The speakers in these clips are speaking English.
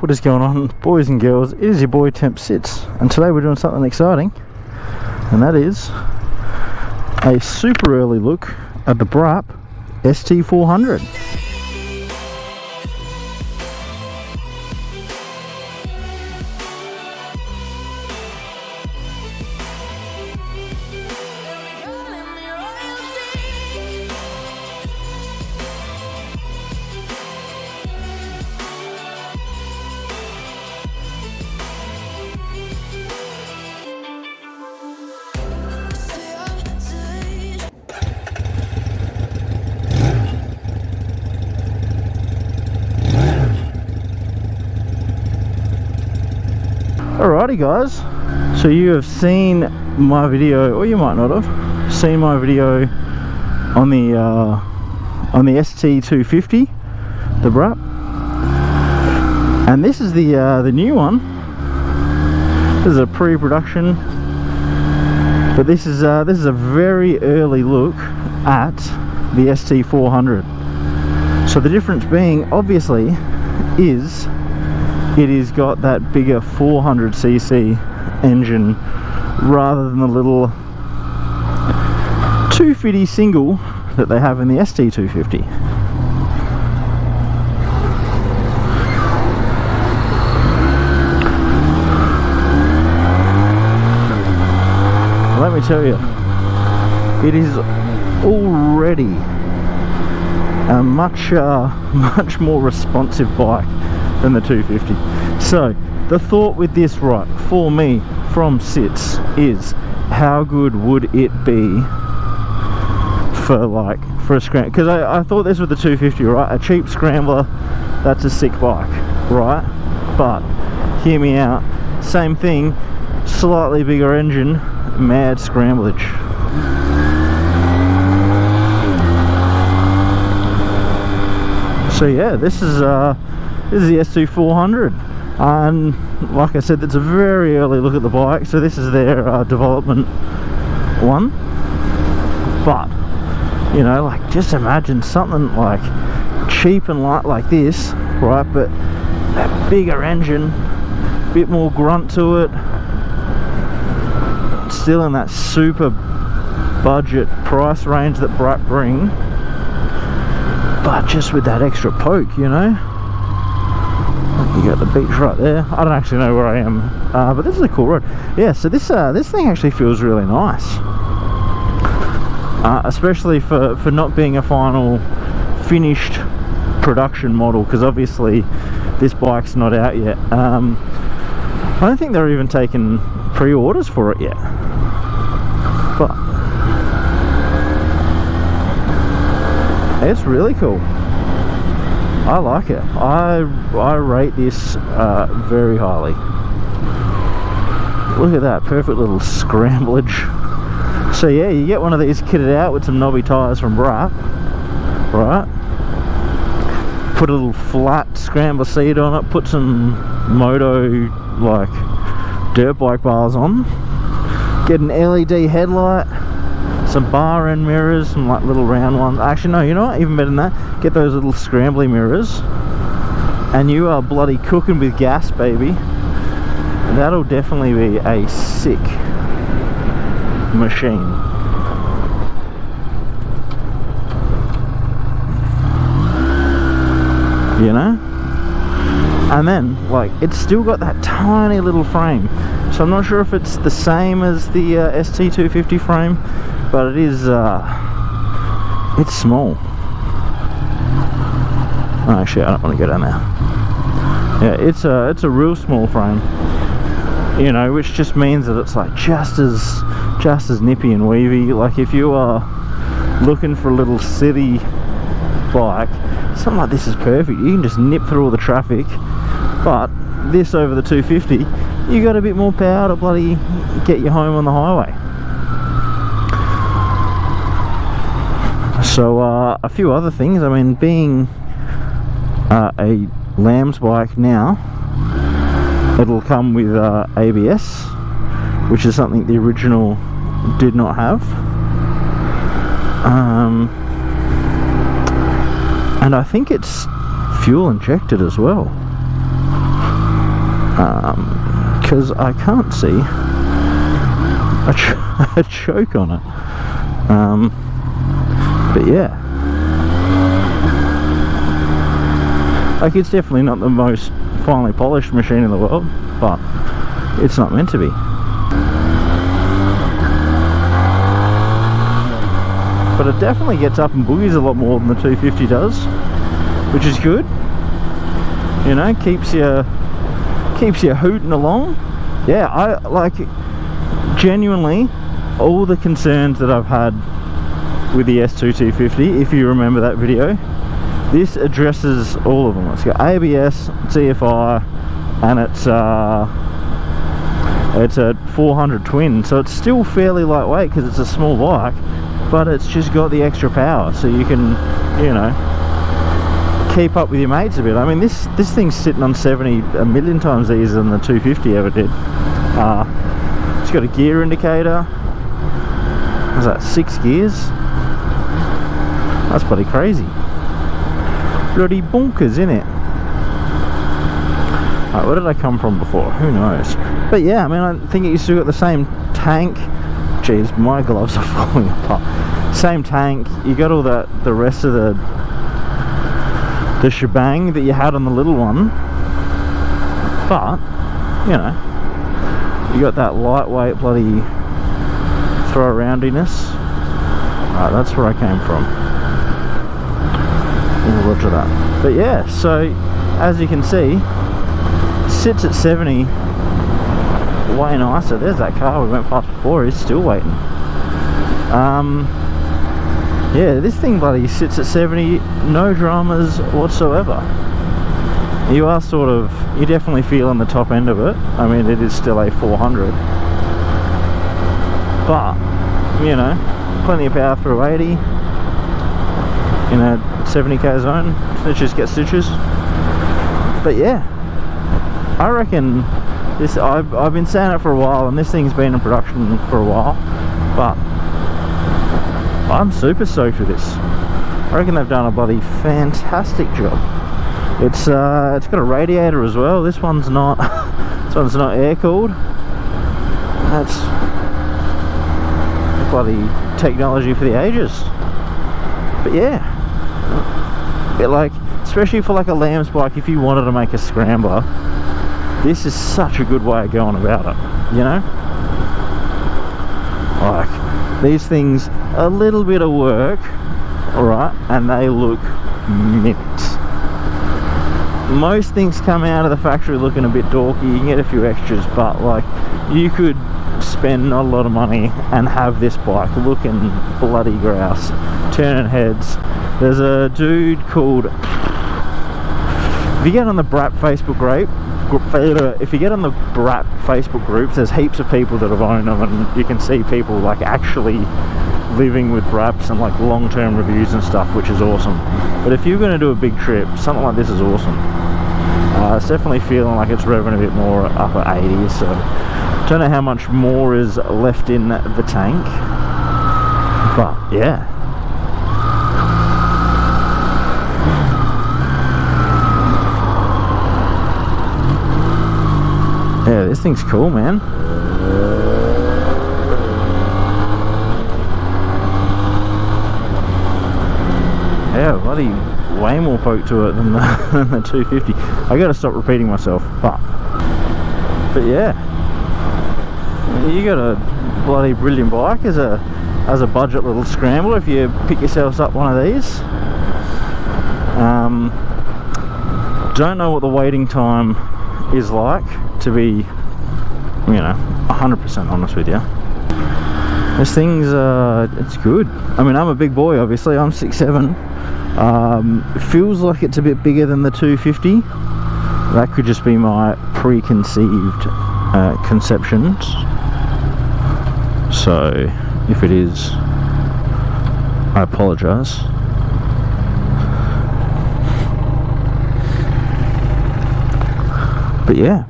what is going on, boys and girls? It is your boy Temp Sits, and today we're doing something exciting, and that is a super early look at the Braaap ST400. Alrighty guys, so you have seen my video, or you might not have seen my video on the ST250, the Braaap, and this is the new one. This is a pre-production, but this is a very early look at the ST400. So the difference being, obviously, is it has got that bigger 400cc engine rather than the little 250 single that they have in the ST250. Let me tell you, it is already a much more responsive bike than the 250. So the thought with this, right, for me from Sits, is how good would it be for a Scrambler? Because I thought this with the 250, right, a cheap Scrambler, that's a sick bike, right? But hear me out, same thing, slightly bigger engine, mad scramblage. So yeah, this is the ST400, and like I said, it's a very early look at the bike, so this is their development one. But you know, like, just imagine something like cheap and light like this, right, but that bigger engine, bit more grunt to it, still in that super budget price range that Braaap bring, but just with that extra poke, you know. You got the beach right there. I don't actually know where I am, but this is a cool road. Yeah, so this thing actually feels really nice, especially for not being a final finished production model, because obviously this bike's not out yet. I don't think they're even taking pre-orders for it yet, but it's really cool. I like it. I rate this very highly. Look at that perfect little scramblage. So yeah, you get one of these kitted out with some knobby tyres from Braaap, right? Put a little flat scrambler seat on it, put some moto like dirt bike bars on, get an LED headlight, some bar end mirrors, some like little round ones. Actually no, you know what, even better than that, get those little scrambly mirrors, and you are bloody cooking with gas, baby. That'll definitely be a sick machine. You know? And then, like, it's still got that tiny little frame, so I'm not sure if it's the same as the ST250 frame, but it is it's small. Oh, actually, I don't want to go down there. Yeah, it's a real small frame, you know, which just means that it's like just as nippy and weavy. Like, if you are looking for a little city bike, something like this is perfect. You can just nip through all the traffic. But this over the 250, you got a bit more power to bloody get you home on the highway. So a few other things. I mean, being a Lamb's bike now, it'll come with ABS, which is something the original did not have. And I think it's fuel injected as well. because I can't see a choke on it. But yeah, like, it's definitely not the most finely polished machine in the world, but it's not meant to be. But it definitely gets up and boogies a lot more than the 250 does, which is good. You know, keeps you hooting along. Yeah, I like, genuinely, all the concerns that I've had with the S2 if you remember that video, this addresses all of them. It's got ABS, TFI, and it's a 400 twin, so it's still fairly lightweight because it's a small bike, but it's just got the extra power, so you can, you know, keep up with your mates a bit. I mean, this thing's sitting on 70 a million times easier than the 250 ever did. It's got a gear indicator. What's that, 6 gears? That's bloody crazy. Bloody bonkers, innit? Right, where did I come from before? Who knows? But yeah, I mean, I think you still got the same tank. Jeez, my gloves are falling apart. Same tank. You got all the rest of the shebang that you had on the little one, but you know, you got that lightweight bloody throw aroundiness. Right, that's where I came from. Roger that. But yeah, so as you can see, sits at 70, way nicer. There's that car we went past before, he's still waiting. Yeah, this thing bloody sits at 70, no dramas whatsoever. You are sort of, you definitely feel on the top end of it. I mean, it is still a 400, but you know, plenty of power through 80 in a 70k zone. Snitches get stitches. But yeah, I reckon this, I've been saying it for a while, and this thing's been in production for a while, but I'm super stoked with this. I reckon they've done a bloody fantastic job. It's got a radiator as well. This one's not air cooled. That's bloody technology for the ages. But yeah, it, like, especially for like a Lamb's bike, if you wanted to make a scrambler, this is such a good way of going about it, you know? Like, these things, a little bit of work, alright, and they look mint. Most things come out of the factory looking a bit dorky. You can get a few extras, but like, you could spend not a lot of money and have this bike looking bloody grouse, turning heads. There's a dude called, if you get on the Braaap Facebook group, if you get on the Braaap Facebook groups, there's heaps of people that have owned them, and you can see people like actually living with Braaps and like long-term reviews and stuff, which is awesome. But if you're going to do a big trip, something like this is awesome. It's definitely feeling like it's revving a bit more upper 80s, so don't know how much more is left in the tank, but yeah. Yeah, this thing's cool, man. Yeah, bloody way more poke to it than the 250. I gotta stop repeating myself, but yeah, you got a bloody brilliant bike as a budget little scrambler if you pick yourselves up one of these. Don't know what the waiting time is like, to be, you know, 100% honest with you. This thing's it's good. I mean, I'm a big boy, obviously. I'm 6'7". It feels like it's a bit bigger than the 250. That could just be my preconceived conceptions. So if it is, I apologize. But yeah,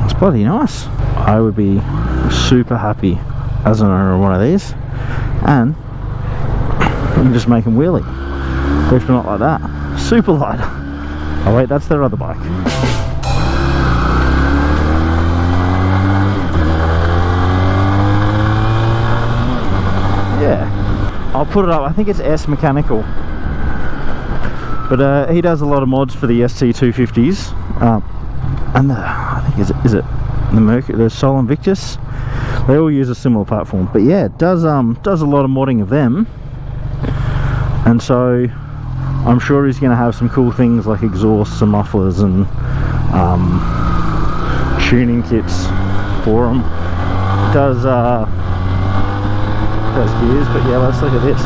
it's bloody nice. I would be super happy as an owner of one of these, and you can just make them wheelie. If not like that, super light. Oh wait, that's their other bike. Yeah, I'll put it up. I think it's S Mechanical, but he does a lot of mods for the ST250s, and I think is it the Mercury, the Sol Invictus. They all use a similar platform, but yeah, it does a lot of modding of them, and so I'm sure he's going to have some cool things like exhausts and mufflers and tuning kits for them. Does gears, but yeah, let's look at this.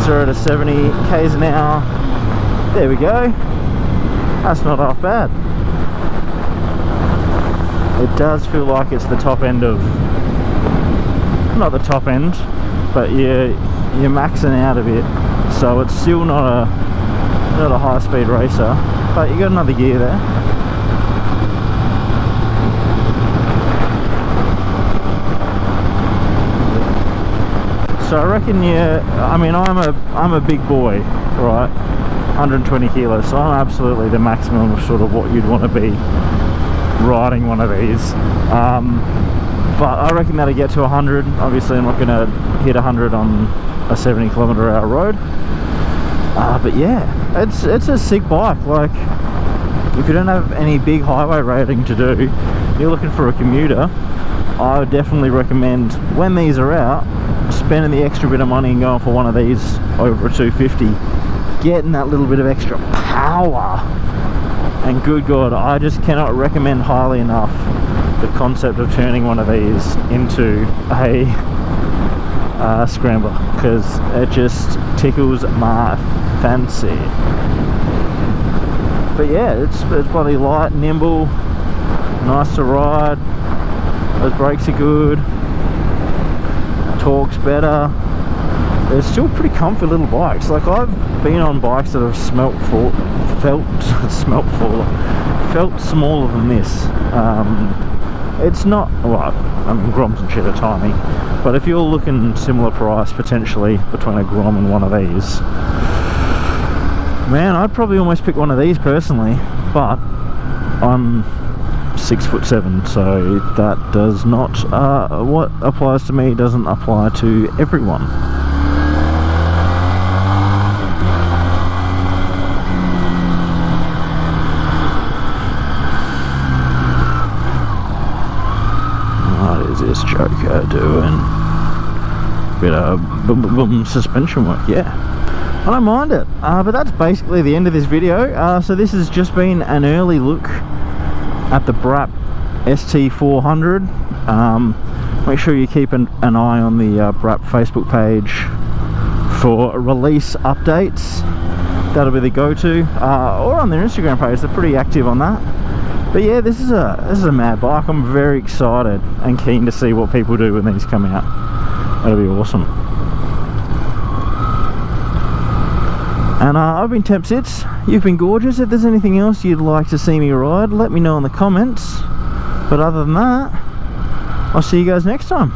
0 to 70 k's an hour. There we go. That's not half bad. It does feel like it's the top end of, not the top end, but you're maxing out a bit, so it's still not a high speed racer, but you got another gear there. So I reckon, yeah, I mean, I'm a big boy, right, 120 kilos, so I'm absolutely the maximum of sort of what you'd want to be riding one of these, but I reckon that'll get to 100. Obviously I'm not going to hit 100 on a 70 km/h road, but yeah, it's a sick bike. Like, if you don't have any big highway rating to do, you're looking for a commuter, I would definitely recommend, when these are out, spending the extra bit of money and going for one of these over a 250, getting that little bit of extra power. And good God, I just cannot recommend highly enough the concept of turning one of these into a Scrambler, because it just tickles my fancy. But yeah, it's bloody light, nimble, nice to ride. Those brakes are good, torque's better. They're still pretty comfy little bikes. Like, I've been on bikes that have felt smaller than this. It's not, well, I mean, Groms and shit are tiny, but if you're looking similar price potentially between a Grom and one of these, man, I'd probably almost pick one of these personally, but I'm 6'7", so that does not, what applies to me doesn't apply to everyone. What is this Joker doing? Bit of boom suspension work, yeah. I don't mind it, but that's basically the end of this video. So this has just been an early look at the Braaap ST400. Make sure you keep an eye on the Braaap Facebook page for release updates. That'll be the go-to, or on their Instagram page. They're pretty active on that. But yeah, this is a mad bike. I'm very excited and keen to see what people do when these come out. That'll be awesome. And I've been Tempsits, you've been gorgeous. If there's anything else you'd like to see me ride, let me know in the comments. But other than that, I'll see you guys next time.